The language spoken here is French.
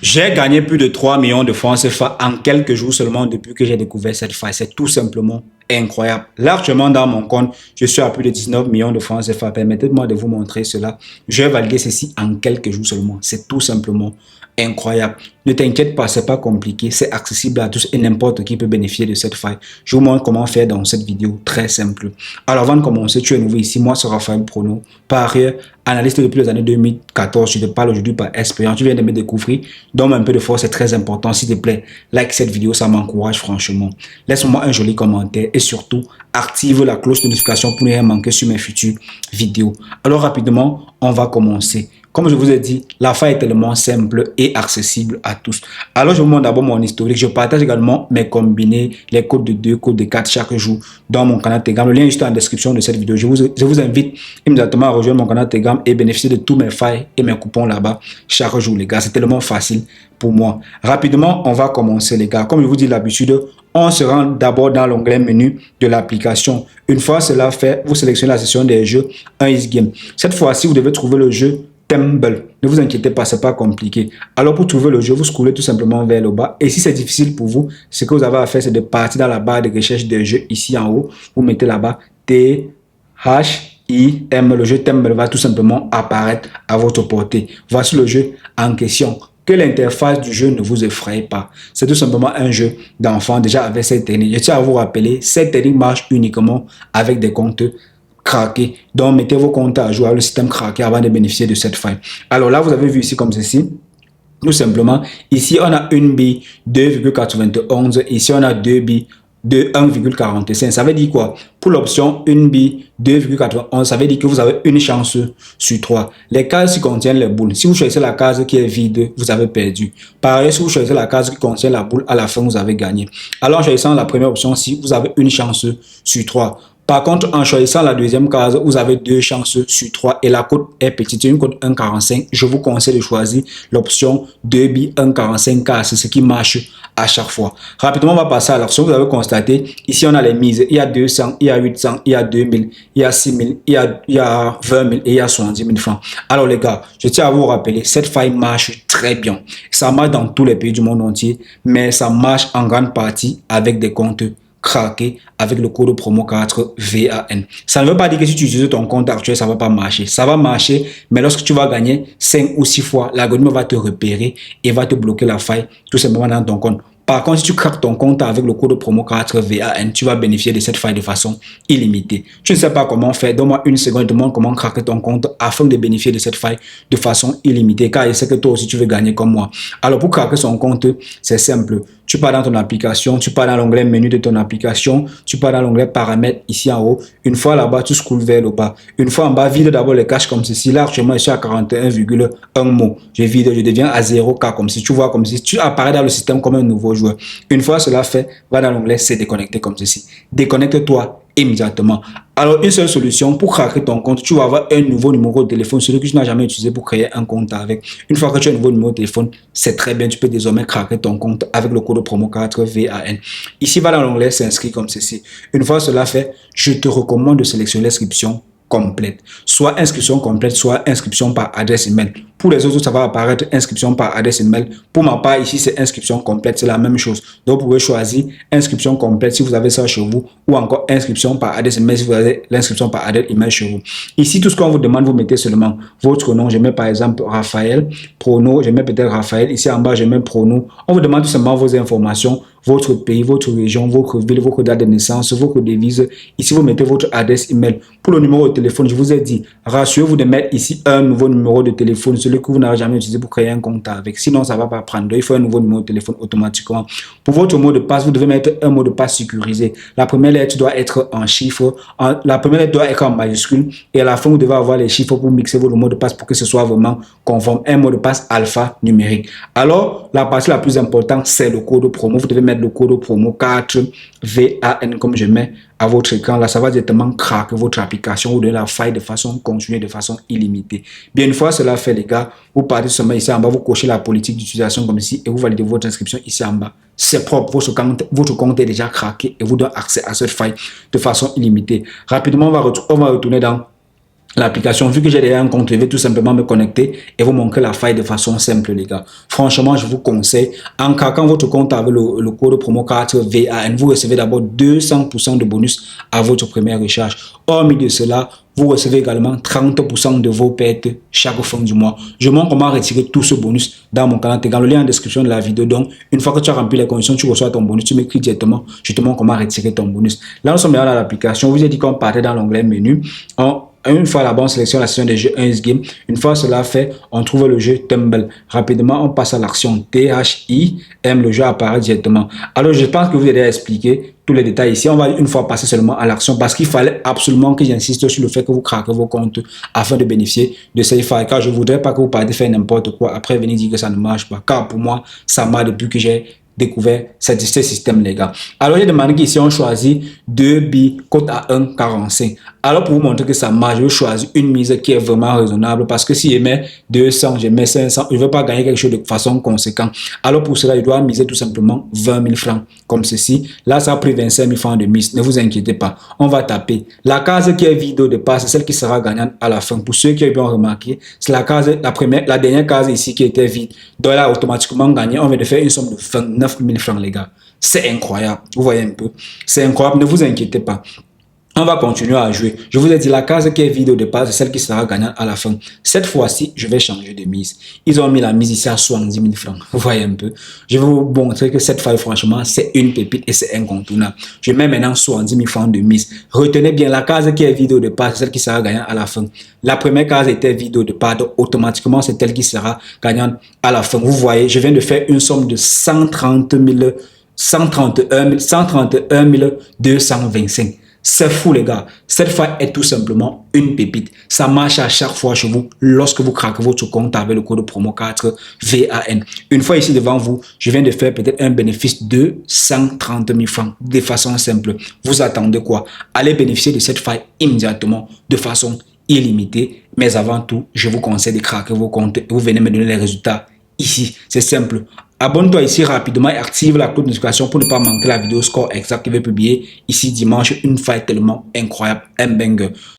J'ai gagné plus de 3 millions de francs CFA en quelques jours seulement depuis que j'ai découvert cette faille. C'est tout simplement incroyable. Largement dans mon compte, je suis à plus de 19 millions de francs CFA. Permettez-moi de vous montrer cela. J'ai validé ceci en quelques jours seulement. C'est tout simplement incroyable. Ne t'inquiète pas, c'est pas compliqué. C'est accessible à tous et n'importe qui peut bénéficier de cette faille. Je vous montre comment faire dans cette vidéo très simple. Alors avant de commencer, tu es nouveau ici. Moi, c'est Raphaël Prono. Par ailleurs, analyste depuis les années 2014. Je te parle aujourd'hui par expérience. Tu viens de me découvrir. Donne-moi un peu de force, c'est très important. S'il te plaît, like cette vidéo, ça m'encourage franchement. Laisse-moi un joli commentaire et surtout, active la cloche de notification pour ne rien manquer sur mes futures vidéos. Alors rapidement, on va commencer. Comme je vous ai dit, la faille est tellement simple et accessible à tous. Alors, je vous montre d'abord mon historique. Je partage également mes combinés, les codes de 2, codes de 4 chaque jour dans mon canal Telegram. Le lien est juste en description de cette vidéo. Je vous invite immédiatement à rejoindre mon canal Telegram et bénéficier de tous mes failles et mes coupons là-bas chaque jour, les gars. C'est tellement facile pour moi. Rapidement, on va commencer, les gars. Comme je vous dis l'habitude, on se rend d'abord dans l'onglet menu de l'application. Une fois cela fait, vous sélectionnez la session des jeux, un Easy Game. Cette fois-ci, vous devez trouver le jeu Temble. Ne vous inquiétez pas, c'est pas compliqué. Alors pour trouver le jeu, vous scrollez tout simplement vers le bas. Et si c'est difficile pour vous, ce que vous avez à faire, c'est de partir dans la barre de recherche des jeux ici en haut. Vous mettez là-bas T-H-I-M. Le jeu Temble va tout simplement apparaître à votre portée. Voici le jeu en question. Que l'interface du jeu ne vous effraie pas. C'est tout simplement un jeu d'enfant déjà avec cette technique. Je tiens à vous rappeler, cette technique marche uniquement avec des comptes craqué. Donc, mettez vos comptes à jour avec le système craqué avant de bénéficier de cette faille. Alors là, vous avez vu ici comme ceci. Tout simplement, ici, on a une bille 2,91. Ici, on a deux billes de 1,45. Ça veut dire quoi? Pour l'option une bille 2,91, ça veut dire que vous avez une chance sur 3. Les cases qui contiennent les boules, si vous choisissez la case qui est vide, vous avez perdu. Pareil, si vous choisissez la case qui contient la boule, à la fin, vous avez gagné. Alors, en choisissant la première option, si vous avez une chance sur 3. Par contre, en choisissant la deuxième case, vous avez 2 chances sur 3 et la cote est petite, une cote 1,45. Je vous conseille de choisir l'option 2 billes 1,45 car c'est ce qui marche à chaque fois. Rapidement, on va passer à l'action. Vous avez constaté, ici on a les mises. Il y a 200, il y a 800, il y a 2000, il y a 6000, il y a 20 000 et il y a 70 000 francs. Alors les gars, je tiens à vous rappeler, cette faille marche très bien. Ça marche dans tous les pays du monde entier, mais ça marche en grande partie avec des comptes craquer avec le code promo 4 VAN. Ça ne veut pas dire que si tu utilises ton compte actuel, ça ne va pas marcher. Ça va marcher, mais lorsque tu vas gagner 5 ou 6 fois, l'algorithme va te repérer et va te bloquer la faille tout simplement dans ton compte. Par contre, si tu craques ton compte avec le code promo 4 VAN, tu vas bénéficier de cette faille de façon illimitée. Tu ne sais pas comment faire, donne-moi une seconde, demande comment craquer ton compte afin de bénéficier de cette faille de façon illimitée, car je sais que toi aussi tu veux gagner comme moi. Alors pour craquer son compte, c'est simple. Tu pars dans ton application, tu pars dans l'onglet menu de ton application, tu pars dans l'onglet paramètres ici en haut. Une fois là-bas, tu scrolles vers le bas. Une fois en bas, vide d'abord les caches comme ceci. Là, actuellement, je suis à 41,1 mots. Je vide, je deviens à 0K comme si tu vois comme si tu apparais dans le système comme un nouveau joueur. Une fois cela fait, va dans l'onglet c'est déconnecté comme ceci. Déconnecte-toi immédiatement. Alors, une seule solution pour craquer ton compte, tu vas avoir un nouveau numéro de téléphone, celui que tu n'as jamais utilisé pour créer un compte avec. Une fois que tu as un nouveau numéro de téléphone, c'est très bien, tu peux désormais craquer ton compte avec le code promo 4 VAN. Ici, va dans l'onglet s'inscrire comme ceci. Une fois cela fait, je te recommande de sélectionner l'inscription complète. Soit inscription complète, soit inscription par adresse email. Pour les autres, ça va apparaître inscription par adresse email. Pour ma part, ici, c'est inscription complète. C'est la même chose. Donc, vous pouvez choisir inscription complète si vous avez ça chez vous ou encore inscription par adresse email si vous avez l'inscription par adresse email chez vous. Ici, tout ce qu'on vous demande, vous mettez seulement votre nom. Je mets par exemple Raphaël, prono. Je mets peut-être Raphaël. Ici en bas, je mets prono. On vous demande tout simplement vos informations, votre pays, votre région, votre ville, votre date de naissance, votre devise. Ici, vous mettez votre adresse email. Pour le numéro de téléphone, je vous ai dit, rassurez-vous de mettre ici un nouveau numéro de téléphone, celui que vous n'avez jamais utilisé pour créer un compte avec. Sinon, ça ne va pas prendre. Il faut un nouveau numéro de téléphone automatiquement. Pour votre mot de passe, vous devez mettre un mot de passe sécurisé. La première lettre doit être en chiffres. La première lettre doit être en majuscule. Et à la fin, vous devez avoir les chiffres pour mixer votre mot de passe pour que ce soit vraiment conforme. Un mot de passe alphanumérique. Alors, la partie la plus importante, c'est le code promo. Vous devez mettre le code promo 4 VAN comme je mets à votre écran. Là, ça va directement craquer votre application ou donner la faille de façon continue, de façon illimitée. Bien, une fois cela fait, les gars, vous partez seulement ici en bas, vous cochez la politique d'utilisation comme ici et vous validez votre inscription ici en bas. C'est propre, votre compte est déjà craqué et vous donne accès à cette faille de façon illimitée. Rapidement, on va retourner dans l'application. Vu que j'ai déjà un compte, je vais tout simplement me connecter et vous montrer la faille de façon simple, les gars. Franchement, je vous conseille, en craquant votre compte avec le code promo 4 VAN, vous recevez d'abord 200% de bonus à votre première recharge. Hormis de cela, vous recevez également 30% de vos pertes chaque fin du mois. Je montre comment retirer tout ce bonus dans mon canal Telegram. Le lien en description de la vidéo. Donc, une fois que tu as rempli les conditions, tu reçois ton bonus. Tu m'écris directement. Je te montre comment retirer ton bonus. Là, nous sommes dans l'application. Je vous ai dit qu'on partait dans l'onglet menu. Une fois là-bas, on sélectionne la session des jeux 1 game. Une fois cela fait, on trouve le jeu Tumble. Rapidement, on passe à l'action THIM. Le jeu apparaît directement. Alors, je pense que vous avez déjà expliqué tous les détails ici. On va une fois passer seulement à l'action parce qu'il fallait absolument que j'insiste sur le fait que vous craquez vos comptes afin de bénéficier de ces failles. Car je ne voudrais pas que vous partez faire n'importe quoi après venir dire que ça ne marche pas. Car pour moi, ça marche depuis que j'ai découvert ce système, les gars. Alors, j'ai demandé qu'ici, on choisit 2 billes cote à 1,45. Alors, pour vous montrer que ça marche, je vais choisir une mise qui est vraiment raisonnable parce que si je mets 200, je mets 500, je ne veux pas gagner quelque chose de façon conséquente. Alors, pour cela, je dois miser tout simplement 20 000 francs comme ceci. Là, ça a pris 25 000 francs de mise. Ne vous inquiétez pas. On va taper. La case qui est vide au départ, c'est celle qui sera gagnante à la fin. Pour ceux qui ont bien remarqué, c'est la dernière case ici qui était vide. Donc là, automatiquement gagné. On vient de faire une somme de 29 000 francs, les gars. C'est incroyable. Vous voyez un peu. C'est incroyable. Ne vous inquiétez pas. On va continuer à jouer. Je vous ai dit, la case qui est vide au départ, c'est celle qui sera gagnante à la fin. Cette fois-ci, je vais changer de mise. Ils ont mis la mise ici à 70 000 francs. Vous voyez un peu. Je vais vous montrer que cette fois, franchement, c'est une pépite et c'est incontournable. Je mets maintenant 70 000 francs de mise. Retenez bien, la case qui est vide au départ, c'est celle qui sera gagnante à la fin. La première case était vide au départ, donc automatiquement, c'est elle qui sera gagnante à la fin. Vous voyez, je viens de faire une somme de 131 225. C'est fou, les gars. Cette fois est tout simplement une pépite. Ça marche à chaque fois chez vous lorsque vous craquez votre compte avec le code promo 4 VAN. Une fois ici devant vous, je viens de faire peut-être un bénéfice de 130 000 francs de façon simple. Vous attendez quoi? Allez bénéficier de cette faille immédiatement de façon illimitée. Mais avant tout, je vous conseille de craquer vos comptes et vous venez me donner les résultats ici. C'est simple. Abonne-toi ici rapidement et active la cloche de notification pour ne pas manquer la vidéo score exact que je vais publier ici dimanche. Une faille tellement incroyable, un banger.